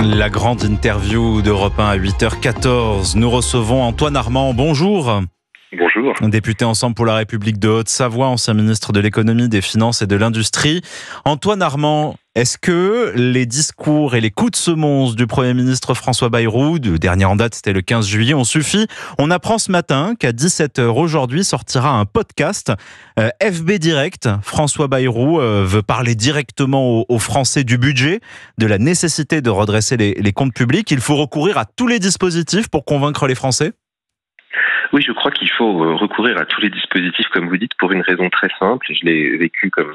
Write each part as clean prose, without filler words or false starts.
La grande interview d'Europe 1 à 8h14. Nous recevons Antoine Armand. Bonjour. Bonjour. Député Ensemble pour la République de Haute-Savoie, ancien ministre de l'économie, des finances et de l'industrie. Antoine Armand, est-ce que les discours et les coups de semonce du Premier ministre François Bayrou, de dernière en date, c'était le 15 juillet, ont suffi? On apprend ce matin qu'à 17h aujourd'hui sortira un podcast FB Direct. François Bayrou veut parler directement aux Français du budget, de la nécessité de redresser les comptes publics. Il faut recourir à tous les dispositifs pour convaincre les Français? Oui, je crois qu'il faut recourir à tous les dispositifs, comme vous dites, pour une raison très simple. Je l'ai vécu comme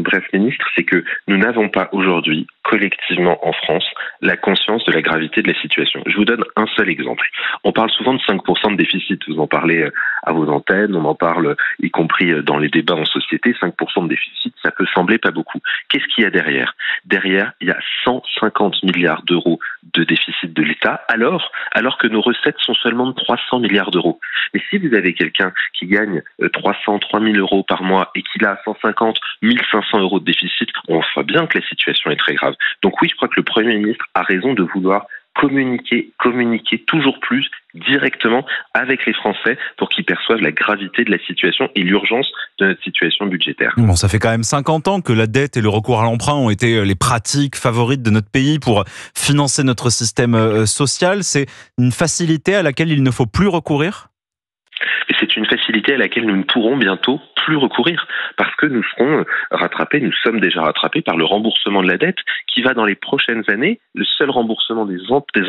bref ministre, c'est que nous n'avons pas aujourd'hui, collectivement en France, la conscience de la gravité de la situation. Je vous donne un seul exemple. On parle souvent de 5% de déficit. Vous en parlez à vos antennes, on en parle y compris dans les débats en société. 5% de déficit, ça peut sembler pas beaucoup. Qu'est-ce qu'il y a derrière? Derrière, il y a 150 milliards d'euros de déficit de l'État, alors que nos recettes sont seulement de 300 milliards d'euros. Mais si vous avez quelqu'un qui gagne 300, 3000 euros par mois et qu'il a 150, 1500 euros de déficit, on voit bien que la situation est très grave. Donc oui, je crois que le Premier ministre a raison de vouloir communiquer toujours plus directement avec les Français pour qu'ils perçoivent la gravité de la situation et l'urgence de notre situation budgétaire. Bon, ça fait quand même 50 ans que la dette et le recours à l'emprunt ont été les pratiques favorites de notre pays pour financer notre système social. C'est une facilité à laquelle il ne faut plus recourir ? Et c'est une facilité à laquelle nous ne pourrons bientôt plus recourir parce que nous serons rattrapés, nous sommes déjà rattrapés par le remboursement de la dette qui va dans les prochaines années, le seul remboursement des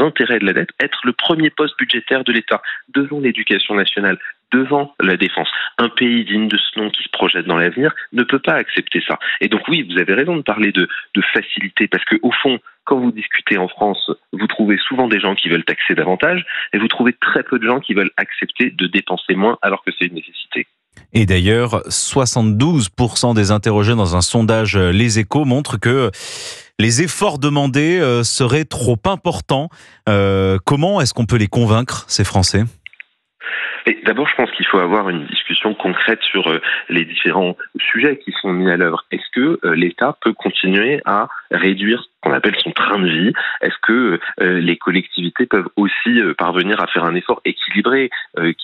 intérêts de la dette, être le premier poste budgétaire de l'État devant l'éducation nationale, devant la défense. Un pays digne de ce nom qui se projette dans l'avenir ne peut pas accepter ça. Et donc oui, vous avez raison de parler de facilité parce que au fond, quand vous discutez en France, vous trouvez souvent des gens qui veulent taxer davantage et vous trouvez très peu de gens qui veulent accepter de dépenser moins alors que c'est une nécessité. Et d'ailleurs, 72% des interrogés dans un sondage Les Échos montrent que les efforts demandés seraient trop importants. Comment est-ce qu'on peut les convaincre, ces Français ? Et d'abord, je pense qu'il faut avoir une discussion concrète sur les différents sujets qui sont mis à l'œuvre. Est-ce que l'État peut continuer à réduire ce qu'on appelle son train de vie? Est-ce que les collectivités peuvent aussi parvenir à faire un effort équilibré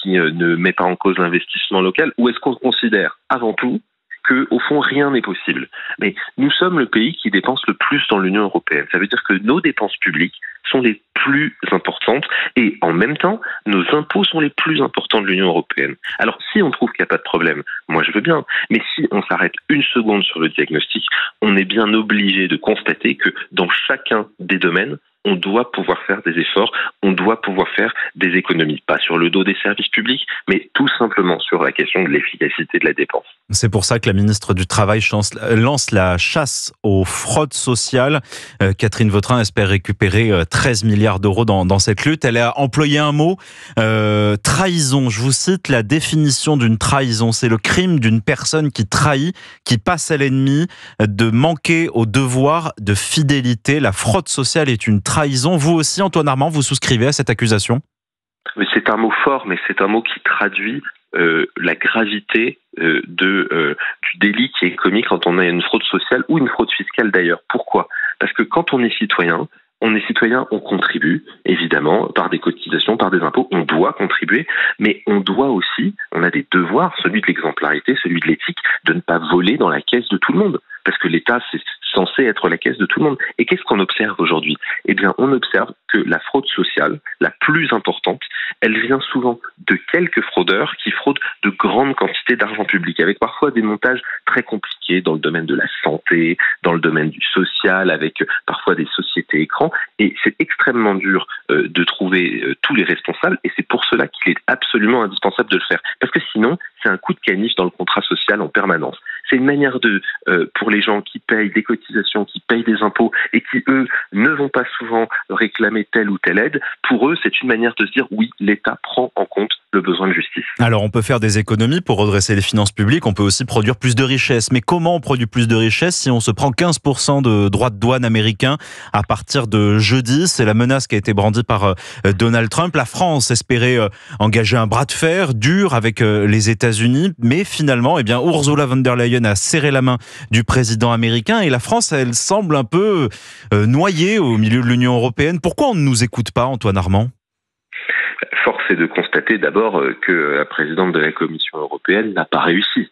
qui ne met pas en cause l'investissement local? Ou est-ce qu'on considère avant tout que, au fond, rien n'est possible? Mais nous sommes le pays qui dépense le plus dans l'Union européenne. Ça veut dire que nos dépenses publiques sont les plus importantes et en même temps, nos impôts sont les plus importants de l'Union européenne. Alors, si on trouve qu'il n'y a pas de problème, moi je veux bien, mais si on s'arrête une seconde sur le diagnostic, on est bien obligé de constater que dans chacun des domaines, on doit pouvoir faire des efforts, on doit pouvoir faire des économies. Pas sur le dos des services publics, mais tout simplement sur la question de l'efficacité de la dépense. C'est pour ça que la ministre du Travail lance la chasse aux fraudes sociales. Catherine Vautrin espère récupérer 13 milliards d'euros dans cette lutte. Elle a employé un mot, trahison. Je vous cite la définition d'une trahison. C'est le crime d'une personne qui trahit, qui passe à l'ennemi, de manquer au devoir de fidélité. La fraude sociale est une trahison. Vous aussi, Antoine Armand, vous souscrivez à cette accusation? Mais c'est un mot fort, mais c'est un mot qui traduit la gravité du délit qui est commis quand on a une fraude sociale ou une fraude fiscale d'ailleurs. Pourquoi? Parce que quand on est citoyen, on contribue, évidemment, par des cotisations, par des impôts, on doit contribuer, mais on doit aussi, on a des devoirs, celui de l'exemplarité, celui de l'éthique, de ne pas voler dans la caisse de tout le monde. Parce que l'État, c'est censé être la caisse de tout le monde. Et qu'est-ce qu'on observe aujourd'hui? Eh bien, on observe que la fraude sociale, la plus importante, elle vient souvent de quelques fraudeurs qui fraudent de grandes quantités d'argent public, avec parfois des montages très compliqués dans le domaine de la santé, dans le domaine du social, avec parfois des sociétés écrans. Et c'est extrêmement dur de trouver tous les responsables, et c'est pour cela qu'il est absolument indispensable de le faire. Parce que sinon, c'est un coup de canif dans le contrat social en permanence. C'est une manière pour les gens qui payent des cotisations, qui payent des impôts et qui, eux, ne vont pas souvent réclamer telle ou telle aide. Pour eux, c'est une manière de se dire oui, l'État prend en compte le besoin de justice. Alors, on peut faire des économies pour redresser les finances publiques, on peut aussi produire plus de richesses. Mais comment on produit plus de richesses si on se prend 15% de droits de douane américains à partir de jeudi? C'est la menace qui a été brandie par Donald Trump. La France espérait engager un bras de fer dur avec les États-Unis, mais finalement, Ursula von der Leyen Leyen a serré la main du président américain et la France, elle semble un peu noyée au milieu de l'Union européenne. Pourquoi on ne nous écoute pas, Antoine Armand ? Force est de constater d'abord que la présidente de la Commission européenne n'a pas réussi.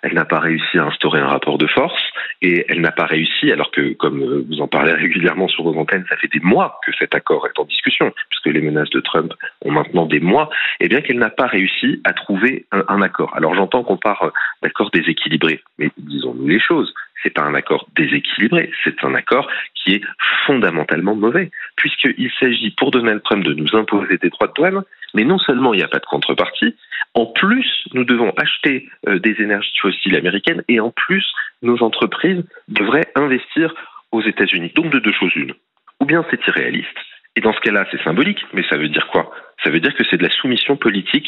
Elle n'a pas réussi à instaurer un rapport de force et elle n'a pas réussi, alors que, comme vous en parlez régulièrement sur vos antennes, ça fait des mois que cet accord est en discussion, puisque les menaces de Trump ont maintenant des mois, et bien qu'elle n'a pas réussi à trouver un accord. Alors j'entends qu'on parle d'accord déséquilibré, mais disons-nous les choses. C'est pas un accord déséquilibré, c'est un accord qui est fondamentalement mauvais, puisqu'il s'agit pour Donald Trump de nous imposer des droits de douane, mais non seulement il n'y a pas de contrepartie, en plus nous devons acheter des énergies fossiles américaines, et en plus nos entreprises devraient investir aux États-Unis. Donc de deux choses l'une. Ou bien c'est irréaliste, et dans ce cas-là c'est symbolique, mais ça veut dire quoi ? Ça veut dire que c'est de la soumission politique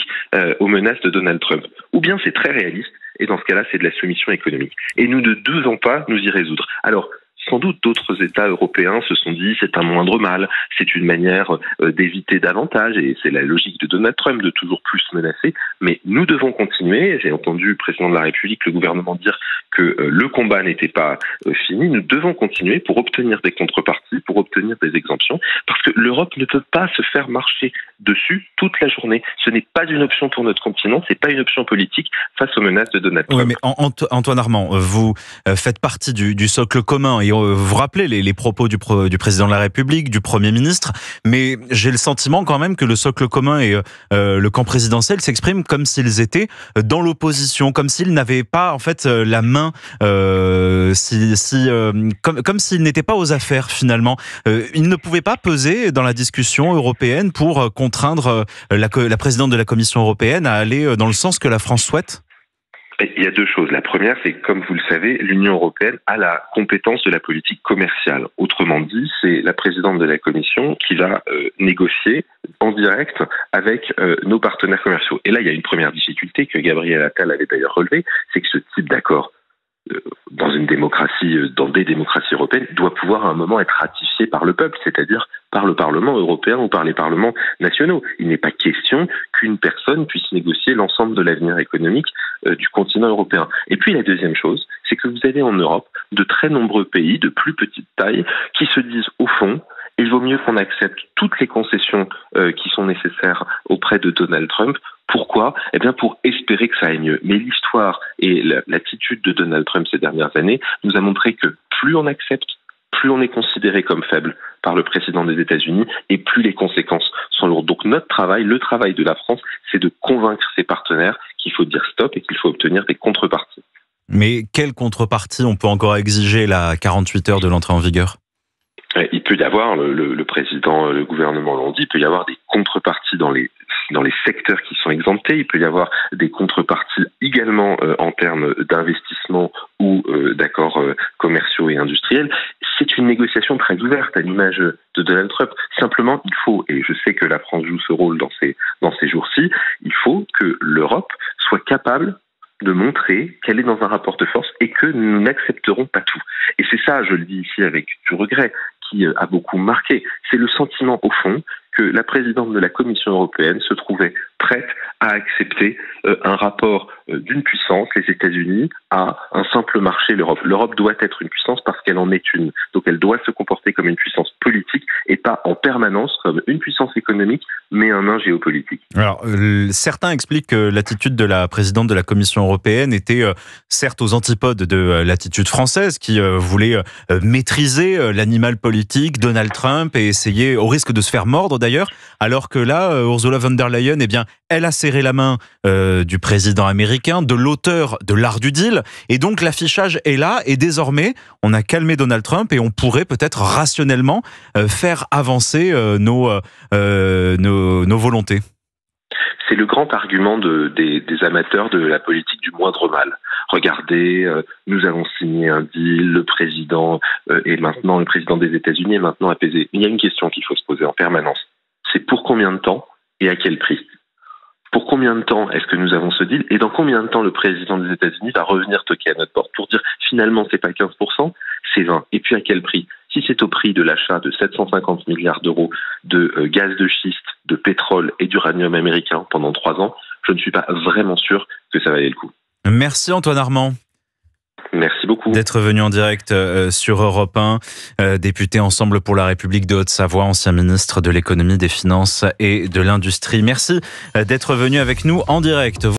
aux menaces de Donald Trump. Ou bien c'est très réaliste, et dans ce cas-là, c'est de la soumission économique. Et nous ne devons pas nous y résoudre. Alors, sans doute d'autres États européens se sont dit c'est un moindre mal, c'est une manière d'éviter davantage, et c'est la logique de Donald Trump de toujours plus menacer, mais nous devons continuer. J'ai entendu le président de la République, le gouvernement dire que le combat n'était pas fini. Nous devons continuer pour obtenir des contreparties, pour obtenir des exemptions, parce que l'Europe ne peut pas se faire marcher dessus toute la journée. Ce n'est pas une option pour notre continent, c'est pas une option politique face aux menaces de Donald Trump. Oui, mais Antoine Armand, vous faites partie du socle commun et vous rappelez les propos du président de la République, du Premier ministre, mais j'ai le sentiment quand même que le socle commun et le camp présidentiel s'expriment comme s'ils étaient dans l'opposition, comme s'ils n'avaient pas en fait la main, comme s'ils n'étaient pas aux affaires finalement. Ils ne pouvaient pas peser dans la discussion européenne pour contraindre la présidente de la Commission européenne à aller dans le sens que la France souhaite ? Il y a deux choses. La première, c'est que, comme vous le savez, l'Union européenne a la compétence de la politique commerciale. Autrement dit, c'est la présidente de la Commission qui va négocier en direct avec nos partenaires commerciaux. Et là, il y a une première difficulté que Gabriel Attal avait d'ailleurs relevée, c'est que ce type d'accord, dans une démocratie, dans des démocraties européennes, doit pouvoir à un moment être ratifié par le peuple, c'est-à-dire par le Parlement européen ou par les parlements nationaux. Il n'est pas question qu'une personne puisse négocier l'ensemble de l'avenir économique du continent européen. Et puis la deuxième chose, c'est que vous avez en Europe de très nombreux pays de plus petite taille qui se disent au fond, il vaut mieux qu'on accepte toutes les concessions qui sont nécessaires auprès de Donald Trump. Pourquoi ? Eh bien, pour espérer que ça aille mieux. Mais l'histoire et l'attitude de Donald Trump ces dernières années nous a montré que plus on accepte, plus on est considéré comme faible par le président des États-Unis et plus les conséquences sont lourdes. Donc notre travail, le travail de la France, c'est de convaincre ses partenaires qu'il faut dire stop et qu'il faut obtenir des contreparties. Mais quelle contrepartie on peut encore exiger là, 48 heures de l'entrée en vigueur ? Il peut y avoir, le président, le gouvernement l'ont dit, il peut y avoir des contreparties dans les secteurs qui sont exemptés, il peut y avoir des contreparties également en termes d'investissement ou d'accords commerciaux et industriels. C'est une négociation très ouverte à l'image de Donald Trump. Simplement, il faut, et je sais que la France joue ce rôle dans ces jours-ci, il faut que l'Europe soit capable de montrer qu'elle est dans un rapport de force et que nous n'accepterons pas tout. Et c'est ça, je le dis ici avec du regret, qui a beaucoup marqué. C'est le sentiment, au fond, que la présidente de la Commission européenne se trouvait prête à accepter un rapport d'une puissance, les États-Unis, à un simple marché, l'Europe. L'Europe doit être une puissance parce qu'elle en est une. Donc elle doit se comporter comme une puissance politique et pas en permanence comme une puissance économique, mais un nain géopolitique. Alors, certains expliquent que l'attitude de la présidente de la Commission européenne était certes aux antipodes de l'attitude française qui voulait maîtriser l'animal politique, Donald Trump, et essayer, au risque de se faire mordre d'ailleurs, alors que là, Ursula von der Leyen, eh bien, elle a serré la main du président américain, de l'auteur de l'art du deal, et donc l'affichage est là, et désormais, on a calmé Donald Trump, et on pourrait peut-être rationnellement faire avancer nos volontés. C'est le grand argument des amateurs de la politique du moindre mal. Regardez, nous avons signé un deal, le président des États-Unis est maintenant apaisé. Il y a une question qu'il faut se poser en permanence. C'est pour combien de temps et à quel prix ? Pour combien de temps est-ce que nous avons ce deal et dans combien de temps le président des États-Unis va revenir toquer à notre porte pour dire finalement c'est pas 15%, c'est 20%. Et puis à quel prix ? Si c'est au prix de l'achat de 750 milliards d'euros de gaz de schiste, de pétrole et d'uranium américain pendant 3 ans, je ne suis pas vraiment sûr que ça valait le coup. Merci Antoine Armand. Merci beaucoup. D'être venu en direct sur Europe 1, député Ensemble pour la République de Haute-Savoie, ancien ministre de l'économie, des finances et de l'industrie. Merci d'être venu avec nous en direct.